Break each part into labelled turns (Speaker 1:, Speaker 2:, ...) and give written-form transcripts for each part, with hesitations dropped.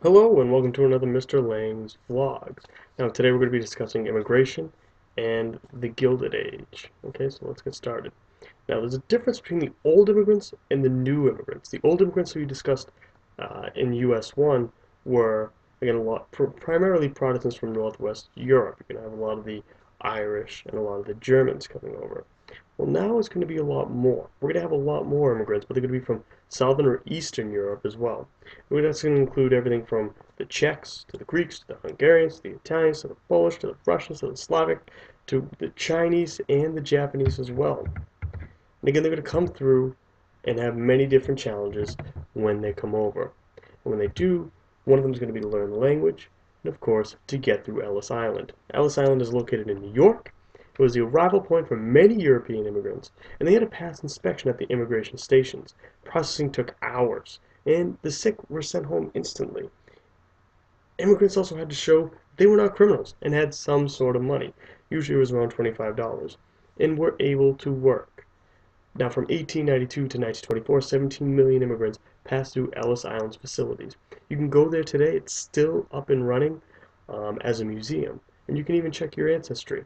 Speaker 1: Hello and welcome to another Mr. Lang's Vlogs. Now today we're going to be discussing immigration and the Gilded Age. Okay, so let's get started. Now there's a difference between the old immigrants and the new immigrants. The old immigrants we discussed in US 1 were, again, primarily Protestants from Northwest Europe. You're going to have a lot of the Irish and a lot of the Germans coming over. Well, now it's going to be a lot more. We're going to have a lot more immigrants, but they're going to be from Southern or Eastern Europe as well. That's going to include everything from the Czechs to the Greeks to the Hungarians to the Italians to the Polish to the Russians to the Slavic to the Chinese and the Japanese as well. And again, they're going to come through and have many different challenges when they come over. And when they do, one of them is going to be to learn the language and, of course, to get through Ellis Island. Ellis Island is located in New York. It was the arrival point for many European immigrants, and they had to pass inspection at the immigration stations. Processing took hours, and the sick were sent home instantly. Immigrants also had to show they were not criminals and had some sort of money, usually it was around $25, and were able to work. Now from 1892 to 1924, 17 million immigrants passed through Ellis Island's facilities. You can go there today, it's still up and running as a museum, and you can even check your ancestry.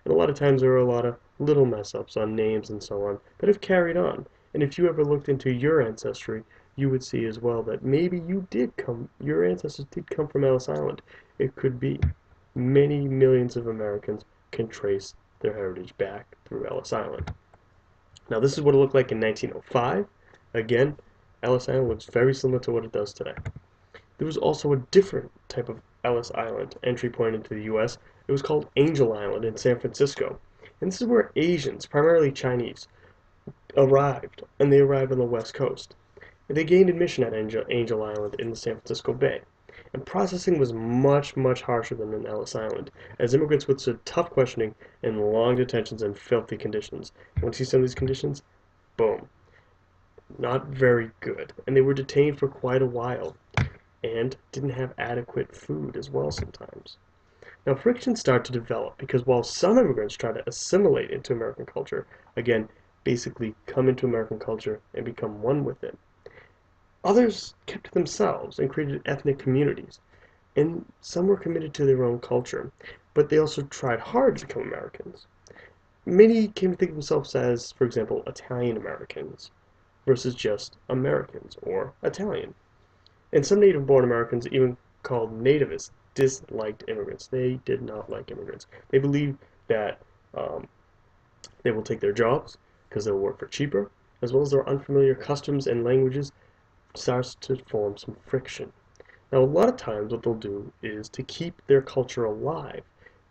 Speaker 1: And a lot of times there are a lot of little mess ups on names and so on that have carried on. And if you ever looked into your ancestry, you would see as well that maybe your ancestors did come from Ellis Island. It could be. Many millions of Americans can trace their heritage back through Ellis Island. Now this is what it looked like in 1905. Again, Ellis Island looks very similar to what it does today. There was also a different type of Ellis Island entry point into the U.S. It was called Angel Island in San Francisco. And this is where Asians, primarily Chinese, arrived, and they arrived on the West Coast. And they gained admission at Angel Island in the San Francisco Bay. And processing was much, much harsher than in Ellis Island, as immigrants withstood tough questioning and long detentions in filthy conditions. And when you see some of these conditions, boom, not very good. And they were detained for quite a while and didn't have adequate food as well sometimes. Now friction started to develop because while some immigrants tried to assimilate into American culture, again, basically come into American culture and become one with it, others kept to themselves and created ethnic communities. And some were committed to their own culture, but they also tried hard to become Americans. Many came to think of themselves as, for example, Italian Americans versus just Americans or Italian. And some native-born Americans, even called nativists, disliked immigrants. They did not like immigrants. They believed that they will take their jobs because they'll work for cheaper, as well as their unfamiliar customs and languages starts to form some friction. Now, a lot of times what they'll do is to keep their culture alive,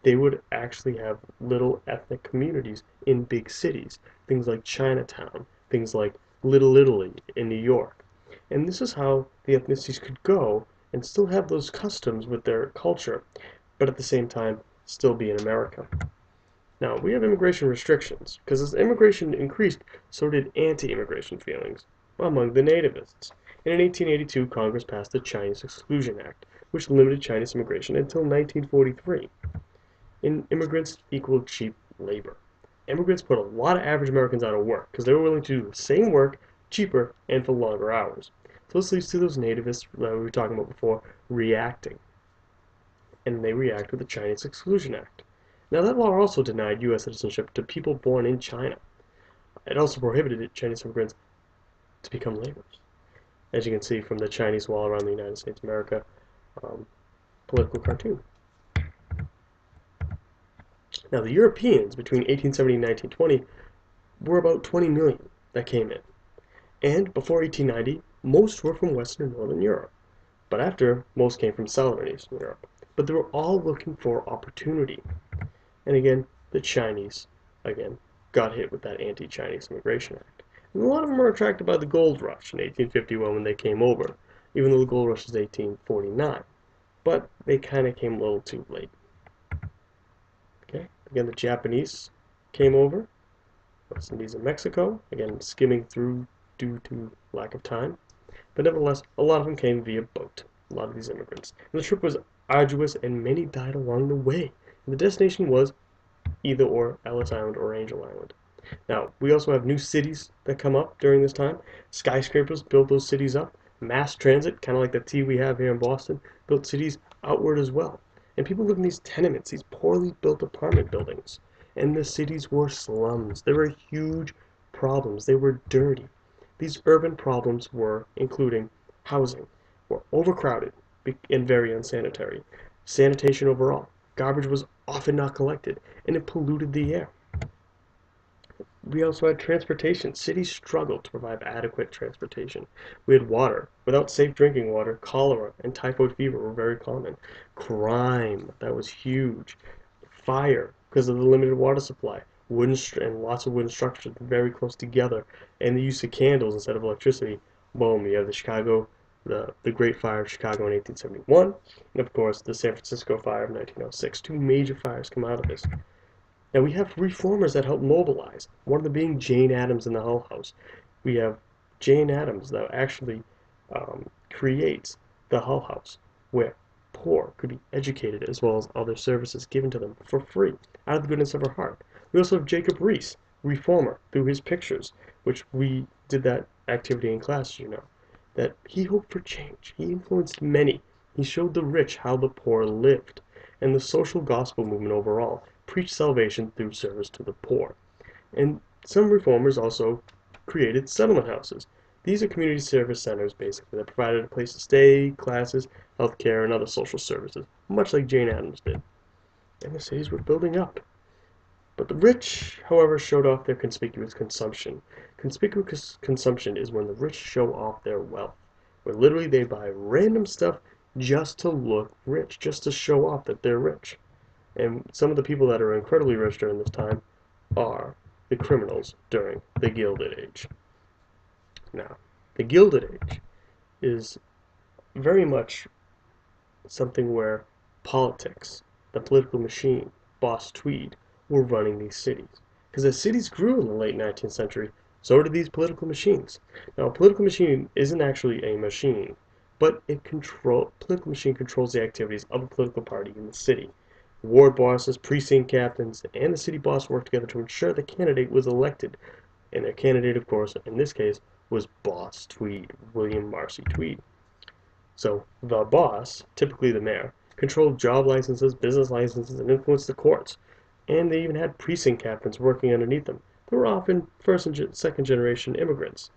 Speaker 1: they would actually have little ethnic communities in big cities, things like Chinatown, things like Little Italy in New York. And this is how the ethnicities could go and still have those customs with their culture, but at the same time still be in America. Now, we have immigration restrictions, because as immigration increased, so did anti-immigration feelings among the nativists. And in 1882, Congress passed the Chinese Exclusion Act, which limited Chinese immigration until 1943. And immigrants equaled cheap labor. Immigrants put a lot of average Americans out of work because they were willing to do the same work cheaper and for longer hours. So this leads to those nativists that we were talking about before reacting. And they react with the Chinese Exclusion Act. Now that law also denied U.S. citizenship to people born in China. It also prohibited Chinese immigrants to become laborers. As you can see from the Chinese wall around the United States of America political cartoon. Now the Europeans between 1870 and 1920 were about 20 million that came in. And before 1890, most were from Western and Northern Europe. But after, most came from Southern and Eastern Europe. But they were all looking for opportunity. And again, the Chinese, again, got hit with that anti-Chinese Immigration Act. And a lot of them were attracted by the gold rush in 1851 when they came over, even though the gold rush was 1849. But they kind of came a little too late. Okay, again, the Japanese came over, West Indies and Mexico, again, skimming through due to lack of time. But nevertheless, a lot of them came via boat, a lot of these immigrants. And the trip was arduous and many died along the way. And the destination was either or Ellis Island or Angel Island. Now, we also have new cities that come up during this time. Skyscrapers build those cities up. Mass transit, kind of like the T we have here in Boston, built cities outward as well. And people live in these tenements, these poorly built apartment buildings. And the cities were slums. They were huge problems. They were dirty. These urban problems were including housing, were overcrowded and very unsanitary. Sanitation overall. Garbage was often not collected, and it polluted the air. We also had transportation. Cities struggled to provide adequate transportation. We had water. Without safe drinking water, cholera and typhoid fever were very common. Crime, that was huge. Fire, because of the limited water supply. And lots of wooden structures very close together. And the use of candles instead of electricity. Boom, you have the Great Fire of Chicago in 1871. And of course, the San Francisco Fire of 1906. Two major fires come out of this. Now we have reformers that help mobilize, one of them being Jane Addams in the Hull House. We have Jane Addams that actually creates the Hull House, where poor could be educated as well as other services given to them for free, out of the goodness of her heart. We also have Jacob Riis, reformer, through his pictures, which we did that activity in class, that he hoped for change. He influenced many. He showed the rich how the poor lived. And the social gospel movement overall preached salvation through service to the poor. And some reformers also created settlement houses. These are community service centers, basically, that provided a place to stay, classes, healthcare, and other social services, much like Jane Addams did. And the cities were building up. But the rich, however, showed off their conspicuous consumption. Conspicuous consumption is when the rich show off their wealth, where literally they buy random stuff just to look rich, just to show off that they're rich. And some of the people that are incredibly rich during this time are the criminals during the Gilded Age. Now, the Gilded Age is very much something where politics, the political machine, boss Tweed, were running these cities. Because as cities grew in the late 19th century, so did these political machines. Now, a political machine isn't actually a machine, but political machine controls the activities of a political party in the city. Ward bosses, precinct captains, and the city boss worked together to ensure the candidate was elected. And their candidate, of course, in this case, was Boss Tweed, William Marcy Tweed. So the boss, typically the mayor, controlled job licenses, business licenses, and influenced the courts. And they even had precinct captains working underneath them. They were often first and second generation immigrants.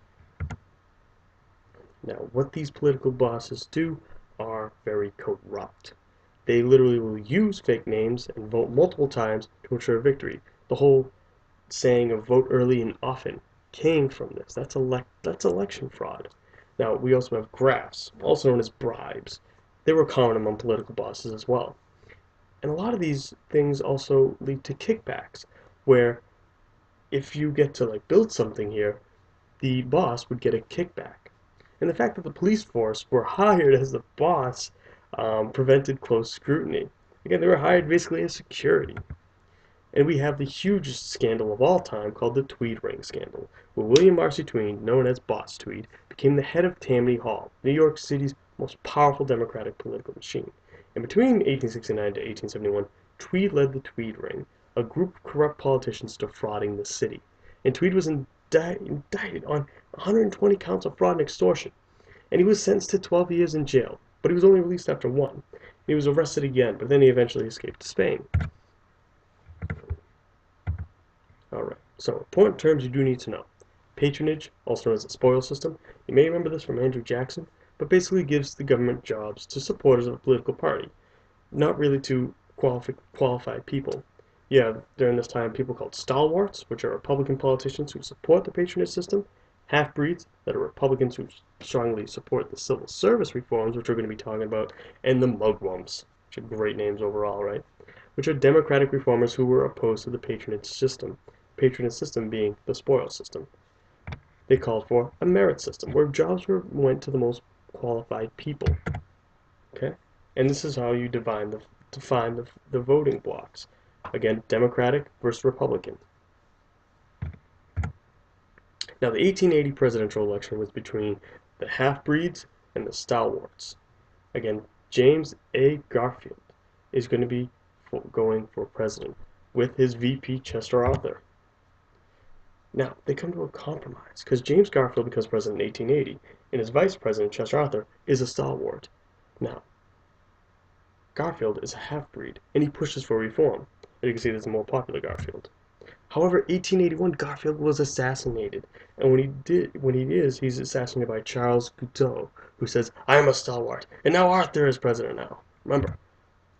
Speaker 1: Now, what these political bosses do are very corrupt. They literally will use fake names and vote multiple times to ensure victory. The whole saying of vote early and often came from this. That's election fraud. Now, we also have grafts, also known as bribes. They were common among political bosses as well. And a lot of these things also lead to kickbacks, where if you get to build something here, the boss would get a kickback. And the fact that the police force were hired as the boss prevented close scrutiny. Again, they were hired basically as security. And we have the hugest scandal of all time called the Tweed Ring scandal, where William Marcy Tweed, known as Boss Tweed, became the head of Tammany Hall, New York City's most powerful democratic political machine. And between 1869 to 1871, Tweed led the Tweed Ring, a group of corrupt politicians defrauding the city. And Tweed was indicted on 120 counts of fraud and extortion. And he was sentenced to 12 years in jail, but he was only released after one. He was arrested again, but then he eventually escaped to Spain. Alright, so important terms you do need to know. Patronage, also known as the spoil system. You may remember this from Andrew Jackson, but basically gives the government jobs to supporters of a political party, not really to qualified people. You have, during this time, people called stalwarts, which are Republican politicians who support the patronage system, half-breeds, that are Republicans who strongly support the civil service reforms, which we're going to be talking about, and the mugwumps, which are great names overall, right? Which are Democratic reformers who were opposed to the patronage system being the spoil system. They called for a merit system, where jobs went to the most qualified people. Okay? And this is how you define the voting blocks. Again, Democratic versus Republican. Now, the 1880 presidential election was between the half-breeds and the stalwarts. Again, James A. Garfield is going to be going for president with his VP Chester Arthur. Now, they come to a compromise because James Garfield becomes president in 1880, and his vice president, Chester Arthur, is a stalwart. Now, Garfield is a half-breed, and he pushes for reform. And you can see this is a more popular Garfield. However, 1881, Garfield was assassinated, and he's assassinated by Charles Guiteau, who says, "I am a stalwart, and now Arthur is president now." Remember,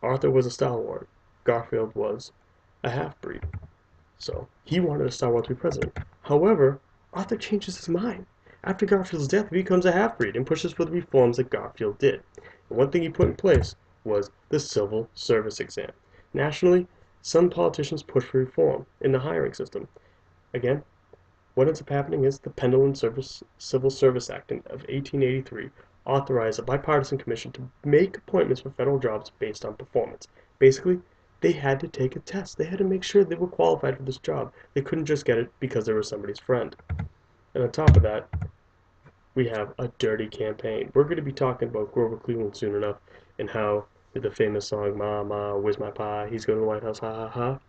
Speaker 1: Arthur was a stalwart, Garfield was a half-breed, so he wanted a stalwart to be president. However, Arthur changes his mind. After Garfield's death, he becomes a half-breed and pushes for the reforms that Garfield did. And one thing he put in place was the civil service exam. Nationally, some politicians push for reform in the hiring system. Again, what ends up happening is the Pendleton Civil Service Act of 1883 authorized a bipartisan commission to make appointments for federal jobs based on performance. Basically, they had to take a test. They had to make sure they were qualified for this job. They couldn't just get it because they were somebody's friend. And on top of that, we have a dirty campaign. We're going to be talking about Grover Cleveland soon enough and how the famous song, "Ma, Ma, where's my pie? He's going to the White House, ha, ha, ha."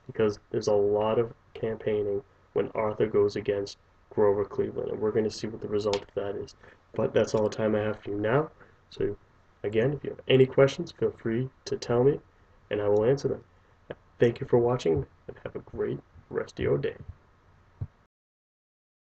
Speaker 1: Because there's a lot of campaigning when Arthur goes against Grover Cleveland, and we're going to see what the result of that is. But that's all the time I have for you now. So, again, if you have any questions, feel free to tell me, and I will answer them. Thank you for watching, and have a great rest of your day.